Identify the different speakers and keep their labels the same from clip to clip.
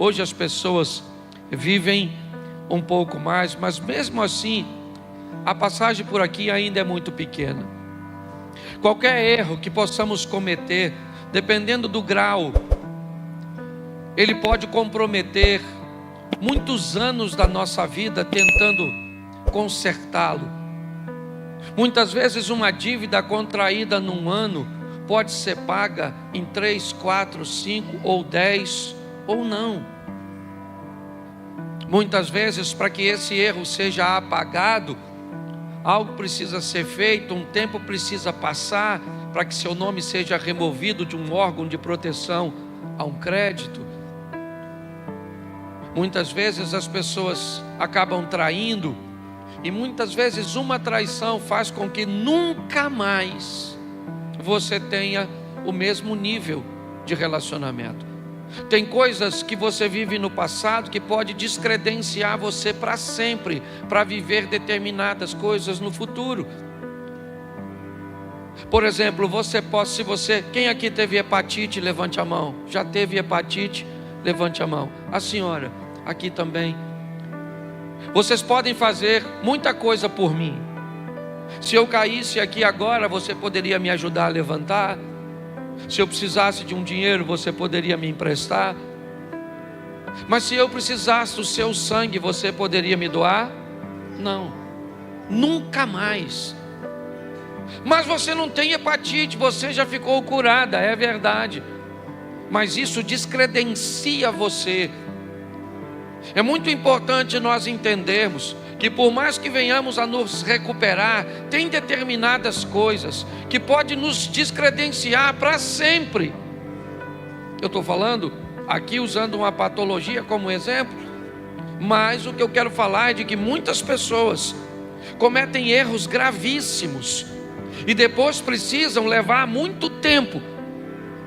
Speaker 1: Hoje as pessoas vivem um pouco mais, mas mesmo assim, a passagem por aqui ainda é muito pequena. Qualquer erro que possamos cometer, dependendo do grau, ele pode comprometer muitos anos da nossa vida tentando consertá-lo. Muitas vezes uma dívida contraída num ano pode ser paga em 3, 4, 5 ou 10 ou não. Muitas vezes, para que esse erro seja apagado, algo precisa ser feito, um tempo precisa passar para que seu nome seja removido de um órgão de proteção a um crédito. Muitas vezes as pessoas acabam traindo, e muitas vezes uma traição faz com que nunca mais você tenha o mesmo nível de relacionamento. Tem coisas que você vive no passado que pode descredenciar você para sempre, para viver determinadas coisas no futuro. Por exemplo, quem aqui teve hepatite, levante a mão. Já teve hepatite? Levante a mão. A senhora, aqui também. Vocês podem fazer muita coisa por mim. Se eu caísse aqui agora, você poderia me ajudar a levantar? Se eu precisasse de um dinheiro, você poderia me emprestar? Mas se eu precisasse do seu sangue, você poderia me doar? Não, nunca mais. Mas você não tem hepatite, você já ficou curada, é verdade. Mas isso descredencia você. É muito importante nós entendermos que por mais que venhamos a nos recuperar, tem determinadas coisas que podem nos descredenciar para sempre. Eu estou falando aqui usando uma patologia como exemplo, mas o que eu quero falar é de que muitas pessoas cometem erros gravíssimos e depois precisam levar muito tempo,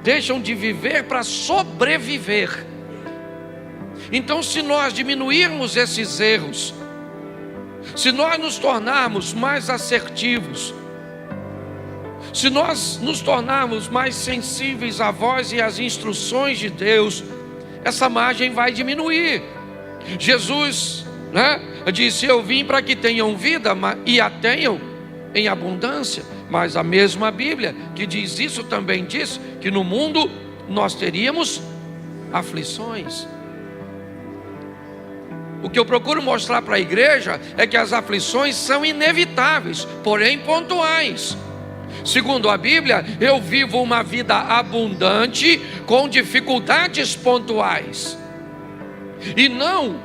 Speaker 1: deixam de viver para sobreviver. Então, se nós diminuirmos esses erros, se nós nos tornarmos mais assertivos, se nós nos tornarmos mais sensíveis à voz e às instruções de Deus, essa margem vai diminuir. Jesus, disse: eu vim para que tenham vida e a tenham em abundância. Mas a mesma Bíblia que diz isso também diz que no mundo nós teríamos aflições. O que eu procuro mostrar para a igreja é que as aflições são inevitáveis, porém pontuais. Segundo a Bíblia, eu vivo uma vida abundante com dificuldades pontuais, e não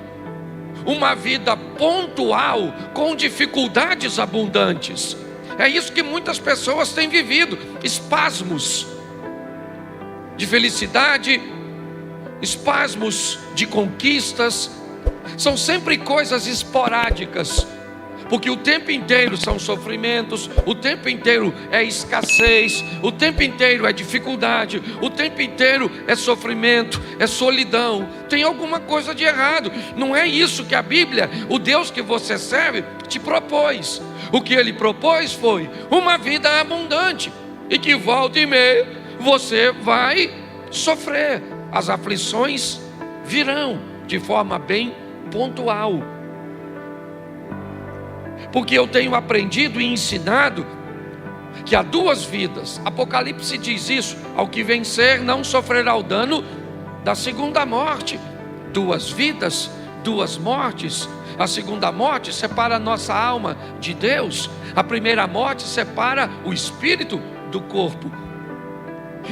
Speaker 1: uma vida pontual com dificuldades abundantes. É isso que muitas pessoas têm vivido: espasmos de felicidade, espasmos de conquistas. São sempre coisas esporádicas, porque o tempo inteiro são sofrimentos, o tempo inteiro é escassez, o tempo inteiro é dificuldade, o tempo inteiro é sofrimento, é solidão. Tem alguma coisa de errado. Não é isso que a Bíblia, o Deus que você serve, te propôs. O que Ele propôs foi uma vida abundante, e que volta e meia você vai sofrer. As aflições virão de forma bem pontual, porque eu tenho aprendido e ensinado que há duas vidas. Apocalipse diz isso: ao que vencer não sofrerá o dano da segunda morte. Duas vidas, duas mortes. A segunda morte separa a nossa alma de Deus, a primeira morte separa o espírito do corpo.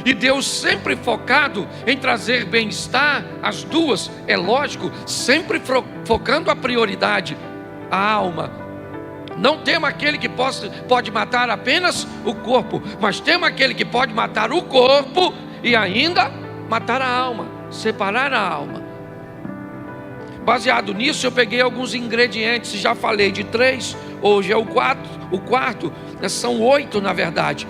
Speaker 1: E Deus sempre focado em trazer bem-estar, as duas, é lógico, sempre focando a prioridade, a alma. Não temos aquele que pode matar apenas o corpo, mas temos aquele que pode matar o corpo e ainda matar a alma, separar a alma. Baseado nisso, eu peguei alguns ingredientes, já falei de 3, hoje é o quarto, são 8 na verdade.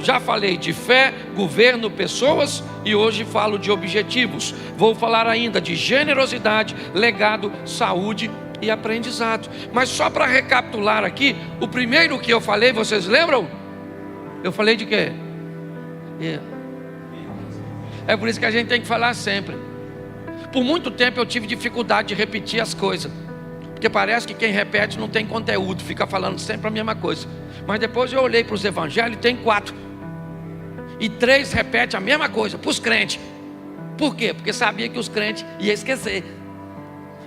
Speaker 1: Já falei de fé, governo, pessoas, e hoje falo de objetivos. Vou falar ainda de generosidade, legado, saúde e aprendizado. Mas só para recapitular aqui, o primeiro que eu falei, vocês lembram? Eu falei de quê? É por isso que a gente tem que falar sempre. Por muito tempo eu tive dificuldade de repetir as coisas, porque parece que quem repete não tem conteúdo, fica falando sempre a mesma coisa. Mas depois eu olhei para os evangelhos e tem 4. E 3 repetem a mesma coisa para os crentes. Por quê? Porque sabia que os crentes iam esquecer.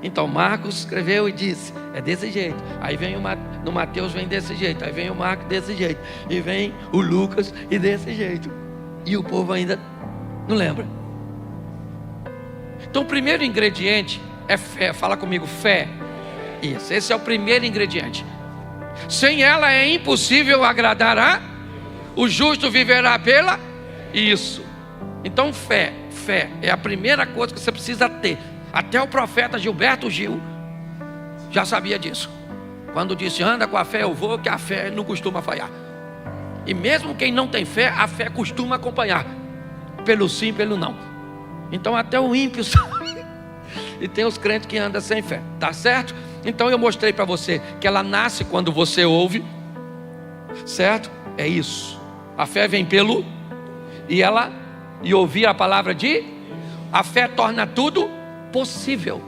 Speaker 1: Então Marcos escreveu e disse, é desse jeito. Aí vem no Mateus vem desse jeito. Aí vem o Marcos desse jeito. E vem o Lucas e desse jeito. E o povo ainda não lembra. Então o primeiro ingrediente é fé. Fala comigo, fé. Isso, esse é o primeiro ingrediente. Sem ela é impossível agradar a... O justo viverá pela... Isso. Então fé é a primeira coisa que você precisa ter. Até o profeta Gilberto Gil já sabia disso. Quando disse, anda com a fé eu vou, que a fé não costuma falhar. E mesmo quem não tem fé, a fé costuma acompanhar. Pelo sim, pelo não. Então até o ímpio sabe. E tem os crentes que andam sem fé, tá certo? Então eu mostrei para você que ela nasce quando você ouve. Certo? É isso. A fé vem pelo... E ouvir a palavra de... A fé torna tudo possível.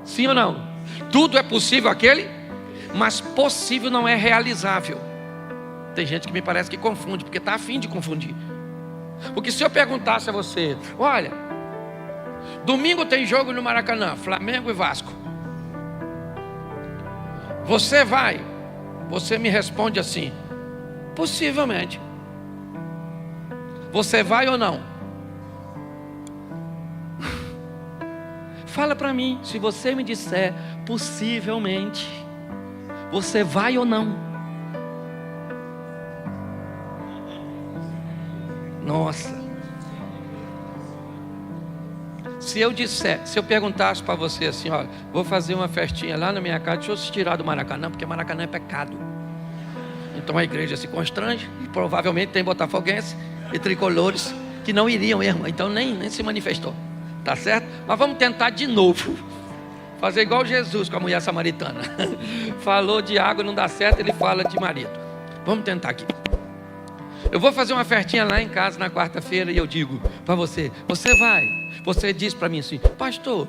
Speaker 1: Sim ou não? Tudo é possível aquele, mas possível não é realizável. Tem gente que me parece que confunde, porque está a fim de confundir. Porque se eu perguntasse a você, olha, domingo tem jogo no Maracanã, Flamengo e Vasco, você vai? Você me responde assim, possivelmente. Você vai ou não? Fala para mim, se você me disser possivelmente, você vai ou não? Nossa. Se eu perguntasse para você assim, olha, vou fazer uma festinha lá na minha casa, deixa eu se tirar do Maracanã, porque Maracanã é pecado. Então a igreja se constrange, e provavelmente tem botafoguense e tricolores que não iriam mesmo, então nem se manifestou. Tá certo? Mas vamos tentar de novo. Fazer igual Jesus com a mulher samaritana. Falou de água, não dá certo, ele fala de marido. Vamos tentar aqui. Eu vou fazer uma festinha lá em casa na quarta-feira e eu digo para você, você vai? Você diz para mim assim, pastor,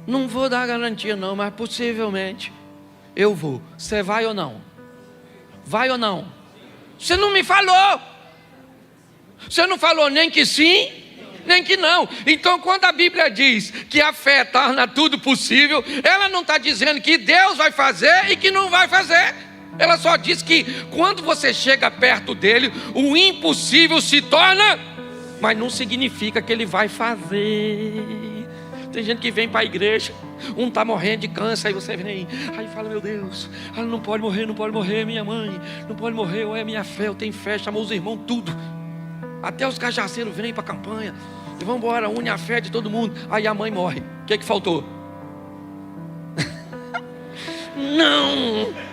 Speaker 1: não vou dar garantia não, mas possivelmente eu vou. Você vai ou não? Vai ou não? Você não me falou. Você não falou nem que sim, nem que não. Então quando a Bíblia diz que a fé torna tudo possível, ela não está dizendo que Deus vai fazer e que não vai fazer. Ela só diz que quando você chega perto dele, o impossível se torna, mas não significa que ele vai fazer. Tem gente que vem para a igreja, um está morrendo de câncer, aí você vem, aí fala, meu Deus, ela não pode morrer, minha mãe, não pode morrer, ou é minha fé, eu tenho fé, chamou os irmãos, tudo. Até os cajaceiros vêm para a campanha, e vão embora, une a fé de todo mundo, aí a mãe morre. O que faltou? Não!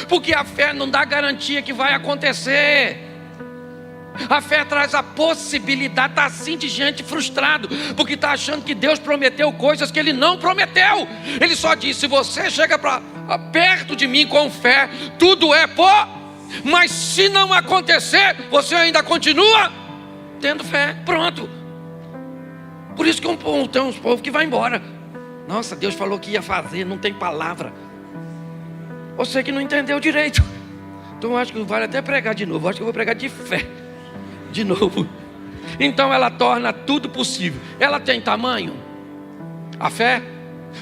Speaker 1: Porque a fé não dá garantia que vai acontecer. A fé traz a possibilidade, está assim de gente frustrado, porque está achando que Deus prometeu coisas que Ele não prometeu. Ele só disse, se você chega perto de mim com fé, tudo é mas se não acontecer, você ainda continua tendo fé, pronto. Por isso que tem uns povos que vai embora. Nossa, Deus falou que ia fazer, não tem palavra. Você que não entendeu direito. Então eu acho que vale até pregar de novo. Eu acho que eu vou pregar de fé de novo. Então ela torna tudo possível. Ela tem tamanho. A fé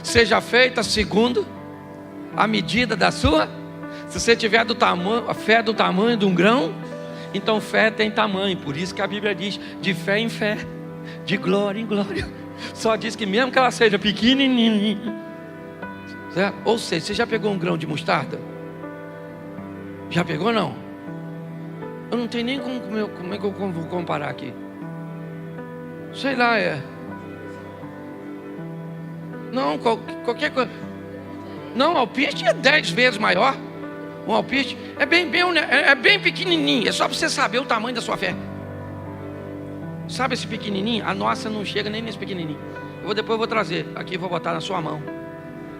Speaker 1: seja feita segundo a medida da sua. Se você tiver a fé do tamanho de um grão, então fé tem tamanho. Por isso que a Bíblia diz de fé em fé, de glória em glória. Só diz que mesmo que ela seja pequenininha, certo? Ou seja, você já pegou um grão de mostarda? Já pegou não? Eu não tenho nem como é que eu vou comparar aqui. Sei lá, não, qualquer coisa. Não, o alpiste é 10 vezes maior. Um alpiste é bem pequenininho. É só para você saber o tamanho da sua fé. Sabe esse pequenininho? A nossa não chega nem nesse pequenininho. Depois eu vou trazer aqui, vou botar na sua mão.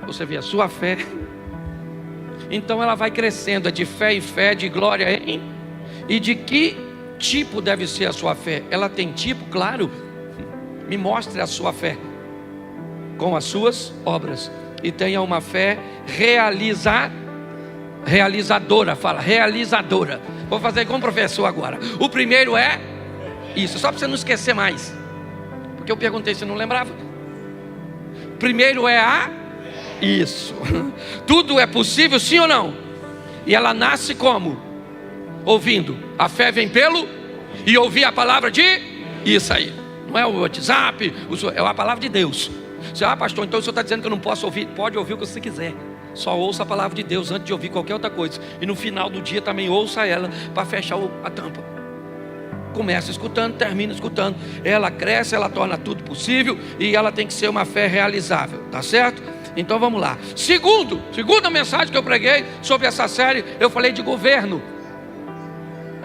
Speaker 1: Você vê a sua fé. Então ela vai crescendo, é de fé em fé, de glória em. E de que tipo deve ser a sua fé? Ela tem tipo? Claro. Me mostre a sua fé com as suas obras. E tenha uma fé realizadora. Fala, realizadora. Vou fazer como professor agora. O primeiro é isso, só para você não esquecer mais, porque eu perguntei, você não lembrava. Primeiro é isso. Tudo é possível, sim ou não? E ela nasce como? Ouvindo. A fé vem pelo e ouvir a palavra de isso aí. Não é o WhatsApp, é a palavra de Deus. Você, pastor, então o senhor está dizendo que eu não posso ouvir? Pode ouvir o que você quiser. Só ouça a palavra de Deus antes de ouvir qualquer outra coisa. E no final do dia também ouça ela para fechar a tampa. Começa escutando, termina escutando. Ela cresce, ela torna tudo possível. E ela tem que ser uma fé realizável, tá certo? Então vamos lá. Segunda mensagem que eu preguei sobre essa série, eu falei de governo.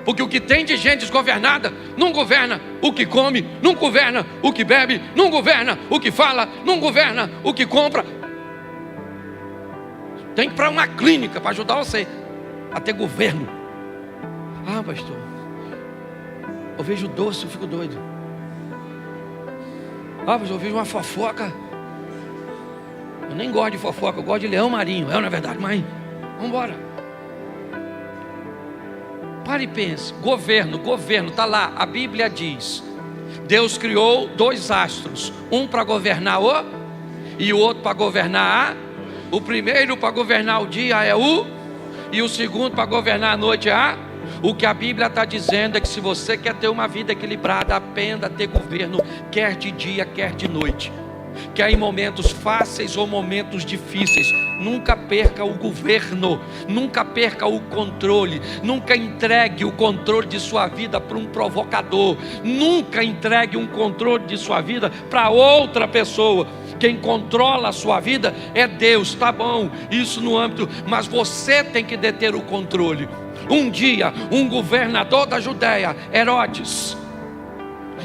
Speaker 1: Porque o que tem de gente desgovernada não governa o que come, não governa o que bebe, não governa o que fala, não governa o que compra. Tem que ir para uma clínica para ajudar você a ter governo. Pastor, eu vejo doce, eu fico doido. Pastor, eu vejo uma fofoca. Eu nem gosto de fofoca, eu gosto de leão marinho. Na verdade, mas vamos embora. Pare e pense. Governo, está lá. A Bíblia diz: Deus criou 2 astros, um para governar e o outro para governar o primeiro para governar o dia e o segundo para governar a noite O que a Bíblia está dizendo é que se você quer ter uma vida equilibrada, aprenda a ter governo, quer de dia, quer de noite, quer em momentos fáceis ou momentos difíceis. Nunca perca o governo, nunca perca o controle, nunca entregue o controle de sua vida para um provocador, nunca entregue um controle de sua vida para outra pessoa. Quem controla a sua vida é Deus, tá bom, isso no âmbito, mas você tem que deter o controle. Um dia, um governador da Judéia, Herodes,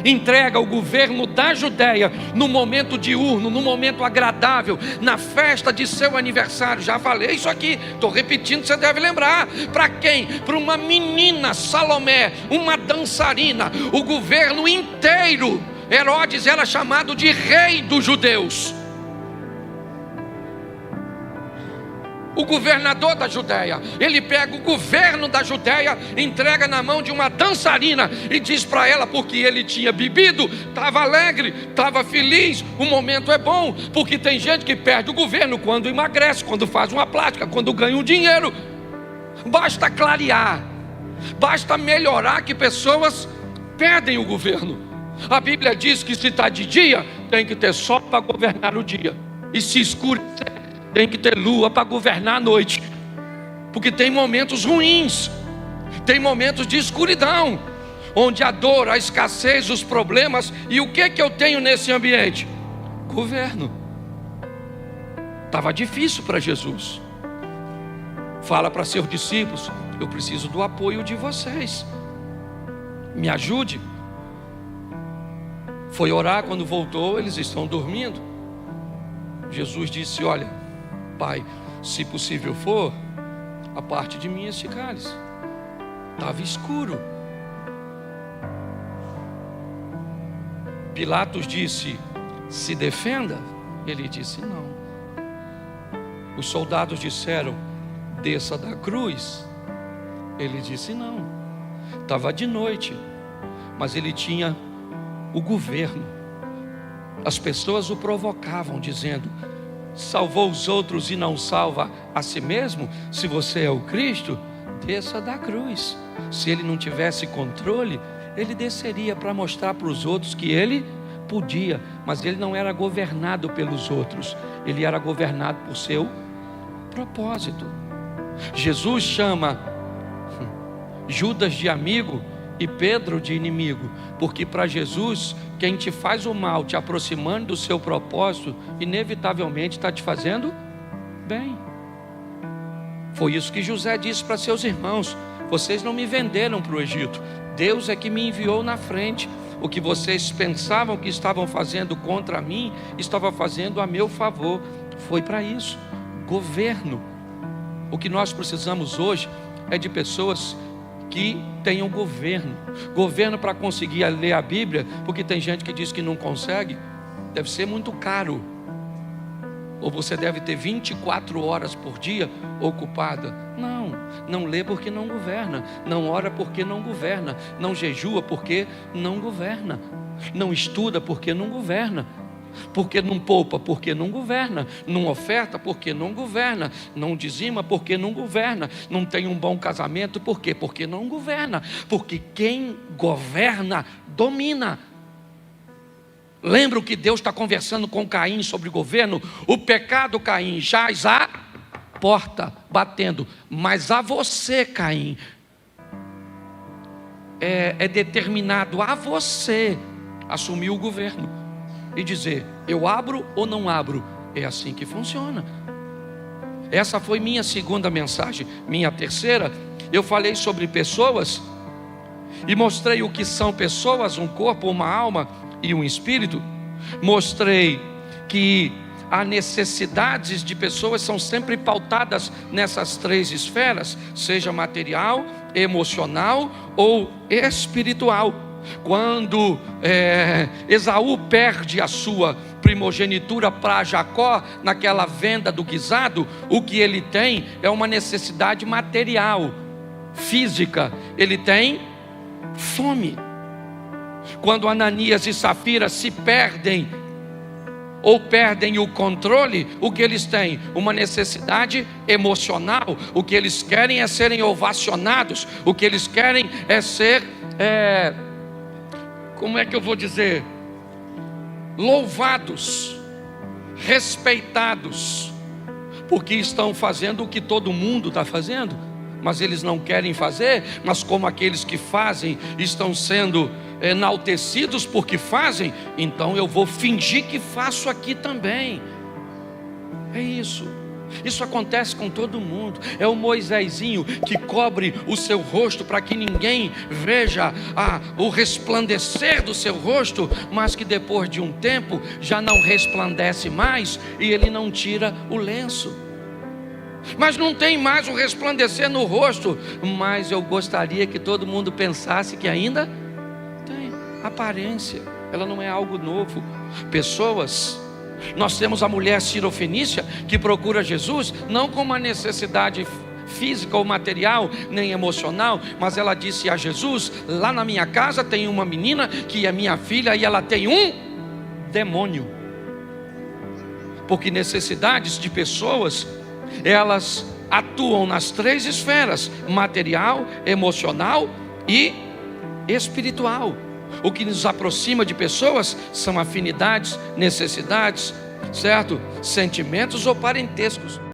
Speaker 1: entrega o governo da Judéia no momento diurno, no momento agradável, na festa de seu aniversário. Já falei isso aqui, estou repetindo, você deve lembrar. Para quem? Para uma menina, Salomé, uma dançarina. O governo inteiro, Herodes era chamado de rei dos judeus. O governador da Judéia, ele pega o governo da Judéia, entrega na mão de uma dançarina e diz para ela, porque ele tinha bebido, estava alegre, estava feliz. O momento é bom, porque tem gente que perde o governo quando emagrece, quando faz uma plástica, quando ganha um dinheiro. Basta clarear, basta melhorar que pessoas perdem o governo. A Bíblia diz que se está de dia, tem que ter sol para governar o dia, e se escurecer, tem que ter lua para governar a noite. Porque tem momentos ruins, tem momentos de escuridão, onde a dor, a escassez, os problemas. E o que eu tenho nesse ambiente? Governo. Estava difícil para Jesus. Fala para seus discípulos: eu preciso do apoio de vocês, me ajude. Foi orar, quando voltou, eles estão dormindo. Jesus disse: olha, Pai, se possível for, a parte de mim esse cálice. Estava escuro. Pilatos disse: se defenda. Ele disse: não. Os soldados disseram: desça da cruz. Ele disse: não. Estava de noite, mas ele tinha o governo. As pessoas o provocavam, dizendo: salvou os outros e não salva a si mesmo? Se você é o Cristo, desça da cruz. Se ele não tivesse controle, ele desceria para mostrar para os outros que ele podia, mas ele não era governado pelos outros, ele era governado por seu propósito. Jesus chama Judas de amigo e Pedro de inimigo, porque para Jesus, quem te faz o mal te aproximando do seu propósito, inevitavelmente está te fazendo bem. Foi isso que José disse para seus irmãos: vocês não me venderam para o Egito, Deus é que me enviou na frente. O que vocês pensavam que estavam fazendo contra mim, estava fazendo a meu favor. Foi para isso. Governo. O que nós precisamos hoje é de pessoas que tenham governo. Governo para conseguir ler a Bíblia, porque tem gente que diz que não consegue. Deve ser muito caro. Ou você deve ter 24 horas por dia ocupada. Não lê porque não governa. Não ora porque não governa. Não jejua porque não governa. Não estuda porque não governa. Porque não poupa porque não governa. Não oferta porque não governa. Não dizima porque não governa. Não tem um bom casamento por quê? Porque não governa. Porque quem governa domina. Lembra que Deus está conversando com Caim sobre governo? O pecado, Caim, jaz à porta, batendo. Mas a você, Caim, é determinado a você assumir o governo e dizer, eu abro ou não abro. É assim que funciona. Essa foi minha segunda mensagem. Minha terceira, eu falei sobre pessoas e mostrei o que são pessoas, um corpo, uma alma e um espírito. Mostrei que as necessidades de pessoas são sempre pautadas nessas três esferas, seja material, emocional ou espiritual. Quando Esaú perde a sua primogenitura para Jacó, naquela venda do guisado, o que ele tem é uma necessidade material, física. Ele tem fome. Quando Ananias e Safira se perdem, ou perdem o controle, o que eles têm? Uma necessidade emocional. O que eles querem é serem ovacionados. O que eles querem é ser, como é que eu vou dizer? Louvados, respeitados, porque estão fazendo o que todo mundo está fazendo, mas eles não querem fazer. Mas como aqueles que fazem estão sendo enaltecidos porque fazem, então eu vou fingir que faço aqui também. É isso. Isso acontece com todo mundo. É o Moisésinho que cobre o seu rosto para que ninguém veja o resplandecer do seu rosto, mas que depois de um tempo já não resplandece mais e ele não tira o lenço. Mas não tem mais o resplandecer no rosto. Mas eu gostaria que todo mundo pensasse que ainda tem aparência. Ela não é algo novo. Pessoas, nós temos a mulher cirofenícia que procura Jesus não com uma necessidade física ou material, nem emocional, mas ela disse a Jesus, lá na minha casa tem uma menina que é minha filha e ela tem um demônio. Porque necessidades de pessoas, elas atuam nas três esferas: material, emocional e espiritual. O que nos aproxima de pessoas são afinidades, necessidades, certo? Sentimentos ou parentescos.